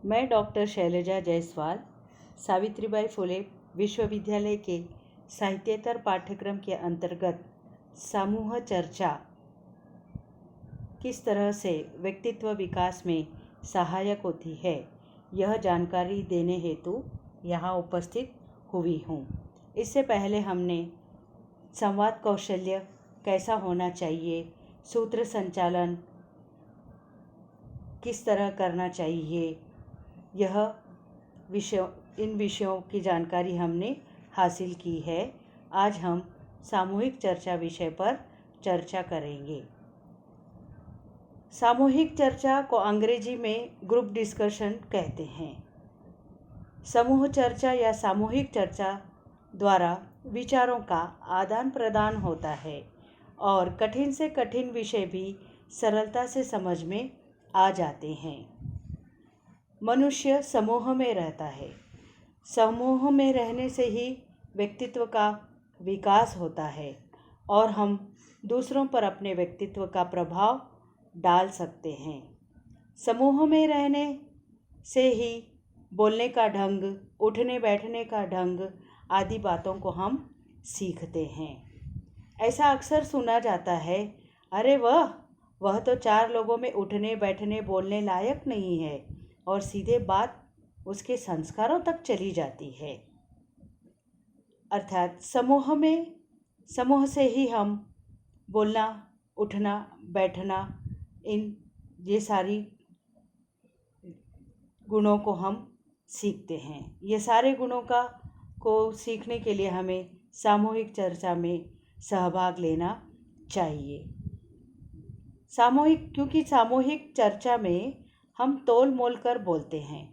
मैं डॉक्टर शैलजा जायसवाल सावित्रीबाई फुले विश्वविद्यालय के साहित्येतर पाठ्यक्रम के अंतर्गत समूह चर्चा किस तरह से व्यक्तित्व विकास में सहायक होती है, यह जानकारी देने हेतु यहाँ उपस्थित हुई हूँ। इससे पहले हमने संवाद कौशल्य कैसा होना चाहिए, सूत्र संचालन किस तरह करना चाहिए, इन विषयों की जानकारी हमने हासिल की है। आज हम सामूहिक चर्चा विषय पर चर्चा करेंगे। सामूहिक चर्चा को अंग्रेजी में ग्रुप डिस्कशन कहते हैं। समूह चर्चा या सामूहिक चर्चा द्वारा विचारों का आदान प्रदान होता है और कठिन से कठिन विषय भी सरलता से समझ में आ जाते हैं। मनुष्य समूह में रहता है। समूह में रहने से ही व्यक्तित्व का विकास होता है और हम दूसरों पर अपने व्यक्तित्व का प्रभाव डाल सकते हैं। समूह में रहने से ही बोलने का ढंग, उठने बैठने का ढंग आदि बातों को हम सीखते हैं। ऐसा अक्सर सुना जाता है, अरे वह तो 4 लोगों में उठने बैठने बोलने लायक नहीं है, और सीधे बात उसके संस्कारों तक चली जाती है। अर्थात समूह से ही हम बोलना, उठना, बैठना, ये सारी गुणों को हम सीखते हैं। ये सारे गुणों को सीखने के लिए हमें सामूहिक चर्चा में सहभाग लेना चाहिए। क्योंकि सामूहिक चर्चा में हम तोल मोल कर बोलते हैं।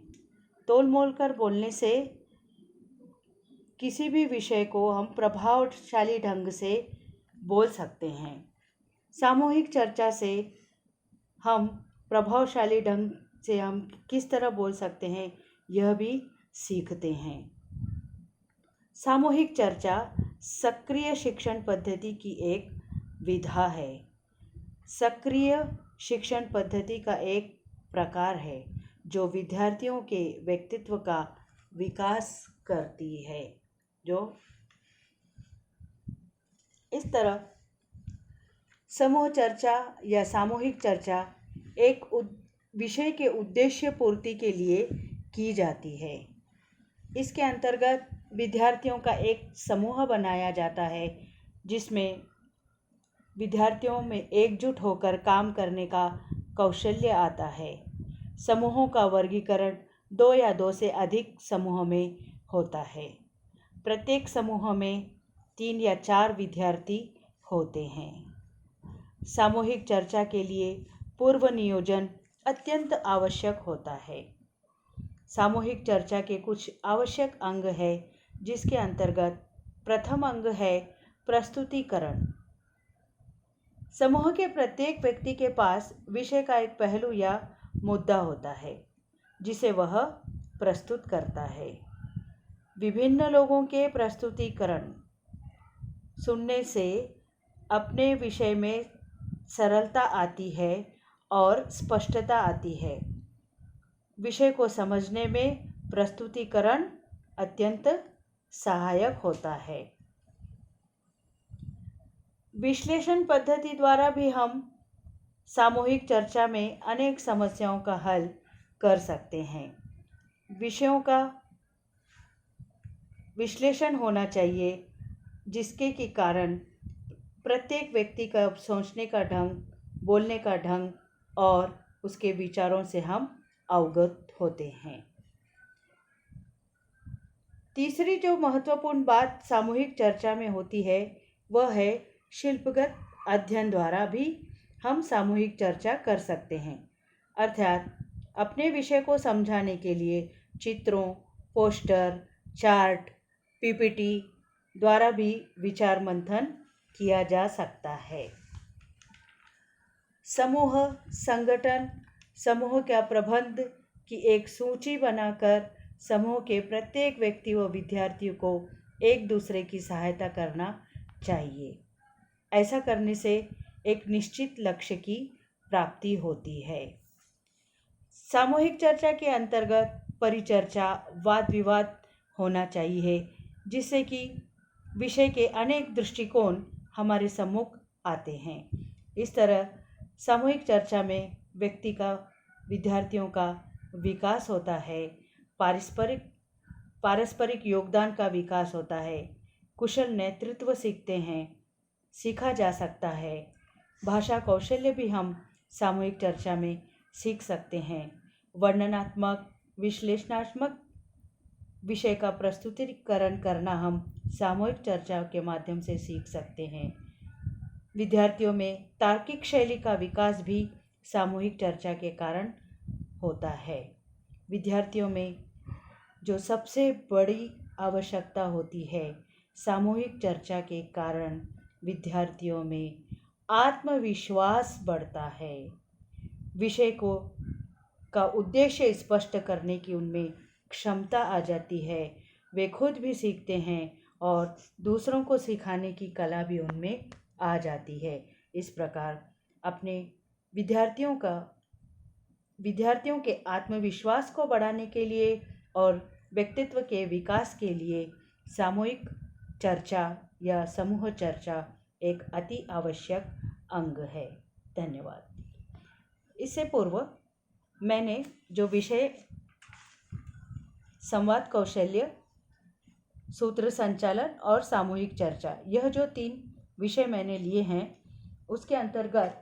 तोल मोल कर बोलने से किसी भी विषय को हम प्रभावशाली ढंग से बोल सकते हैं। सामूहिक चर्चा से हम प्रभावशाली ढंग से हम किस तरह बोल सकते हैं, यह भी सीखते हैं। सामूहिक चर्चा सक्रिय शिक्षण पद्धति की एक विधा है। सक्रिय शिक्षण पद्धति का एक प्रकार है जो विद्यार्थियों के व्यक्तित्व का विकास करती है। जो इस तरह समूह चर्चा या सामूहिक चर्चा एक विषय के उद्देश्य पूर्ति के लिए की जाती है। इसके अंतर्गत विद्यार्थियों का एक समूह बनाया जाता है जिसमें विद्यार्थियों में एकजुट होकर काम करने का कौशल्य आता है। समूहों का वर्गीकरण 2 या 2 से अधिक समूह में होता है। प्रत्येक समूह में 3 या 4 विद्यार्थी होते हैं। सामूहिक चर्चा के लिए पूर्व नियोजन अत्यंत आवश्यक होता है। सामूहिक चर्चा के कुछ आवश्यक अंग है, जिसके अंतर्गत प्रथम अंग है प्रस्तुतिकरण। समूह के प्रत्येक व्यक्ति के पास विषय का एक पहलू या मुद्दा होता है जिसे वह प्रस्तुत करता है। विभिन्न लोगों के प्रस्तुतिकरण सुनने से अपने विषय में सरलता आती है और स्पष्टता आती है। विषय को समझने में प्रस्तुतिकरण अत्यंत सहायक होता है। विश्लेषण पद्धति द्वारा भी हम सामूहिक चर्चा में अनेक समस्याओं का हल कर सकते हैं। विषयों का विश्लेषण होना चाहिए जिसके के कारण प्रत्येक व्यक्ति का सोचने का ढंग, बोलने का ढंग और उसके विचारों से हम अवगत होते हैं। तीसरी जो महत्वपूर्ण बात सामूहिक चर्चा में होती है वह है शिल्पगत अध्ययन द्वारा भी हम सामूहिक चर्चा कर सकते हैं। अर्थात अपने विषय को समझाने के लिए चित्रों, पोस्टर, चार्ट, पीपीटी द्वारा भी विचार मंथन किया जा सकता है। समूह संगठन समूह का प्रबंध की एक सूची बनाकर समूह के प्रत्येक व्यक्ति व विद्यार्थियों को एक दूसरे की सहायता करना चाहिए। ऐसा करने से एक निश्चित लक्ष्य की प्राप्ति होती है। सामूहिक चर्चा के अंतर्गत परिचर्चा, वाद विवाद होना चाहिए, जिससे कि विषय के अनेक दृष्टिकोण हमारे सम्मुख आते हैं। इस तरह सामूहिक चर्चा में व्यक्ति का, विद्यार्थियों का विकास होता है, पारस्परिक योगदान का विकास होता है, कुशल नेतृत्व सीखा जा सकता है। भाषा कौशल्य भी हम सामूहिक चर्चा में सीख सकते हैं। वर्णनात्मक, विश्लेषणात्मक विषय का प्रस्तुतिकरण करना हम सामूहिक चर्चा के माध्यम से सीख सकते हैं। विद्यार्थियों में तार्किक शैली का विकास भी सामूहिक चर्चा के कारण होता है। विद्यार्थियों में जो सबसे बड़ी आवश्यकता होती है, सामूहिक चर्चा के कारण विद्यार्थियों में आत्मविश्वास बढ़ता है। विषय का उद्देश्य स्पष्ट करने की उनमें क्षमता आ जाती है। वे खुद भी सीखते हैं और दूसरों को सिखाने की कला भी उनमें आ जाती है। इस प्रकार अपने विद्यार्थियों के आत्मविश्वास को बढ़ाने के लिए और व्यक्तित्व के विकास के लिए सामूहिक चर्चा या समूह चर्चा एक अति आवश्यक अंग है। धन्यवाद। इससे पूर्व मैंने जो विषय संवाद कौशल्य, सूत्र संचालन और सामूहिक चर्चा, यह जो 3 विषय मैंने लिए हैं, उसके अंतर्गत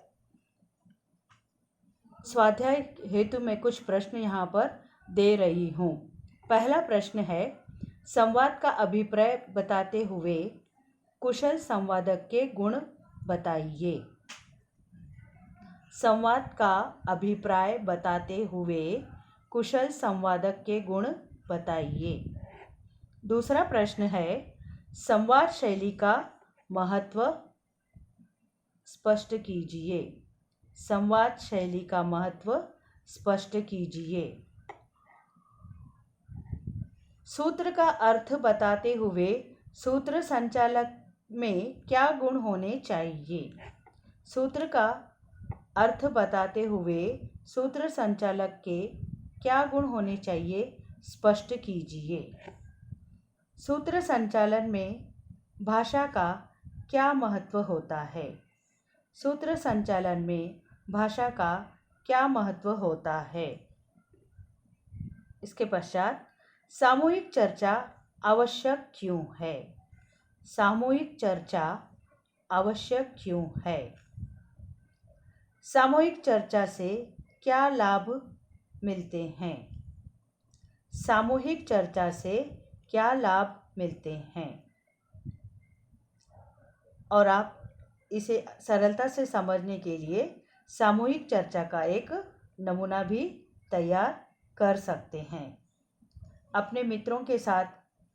स्वाध्याय हेतु मैं कुछ प्रश्न यहाँ पर दे रही हूँ। पहला प्रश्न है, संवाद का अभिप्राय बताते हुए कुशल संवादक के गुण बताइए। संवाद का अभिप्राय बताते हुए कुशल संवादक के गुण बताइए। दूसरा प्रश्न है, संवाद शैली का महत्व स्पष्ट कीजिए। संवाद शैली का महत्व स्पष्ट कीजिए। सूत्र का अर्थ बताते हुए सूत्र संचालक में क्या गुण होने चाहिए। सूत्र का अर्थ बताते हुए सूत्र संचालक के क्या गुण होने चाहिए, स्पष्ट कीजिए। सूत्र संचालन में भाषा का क्या महत्व होता है। सूत्र संचालन में भाषा का क्या महत्व होता है। इसके पश्चात सामूहिक चर्चा आवश्यक क्यों है। सामूहिक चर्चा आवश्यक क्यों है। सामूहिक चर्चा से क्या लाभ मिलते हैं। सामूहिक चर्चा से क्या लाभ मिलते हैं। और आप इसे सरलता से समझने के लिए सामूहिक चर्चा का एक नमूना भी तैयार कर सकते हैं। अपने मित्रों के साथ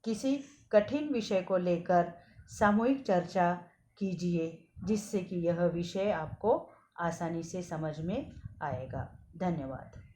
किसी कठिन विषय को लेकर सामूहिक चर्चा कीजिए, जिससे कि यह विषय आपको आसानी से समझ में आएगा। धन्यवाद।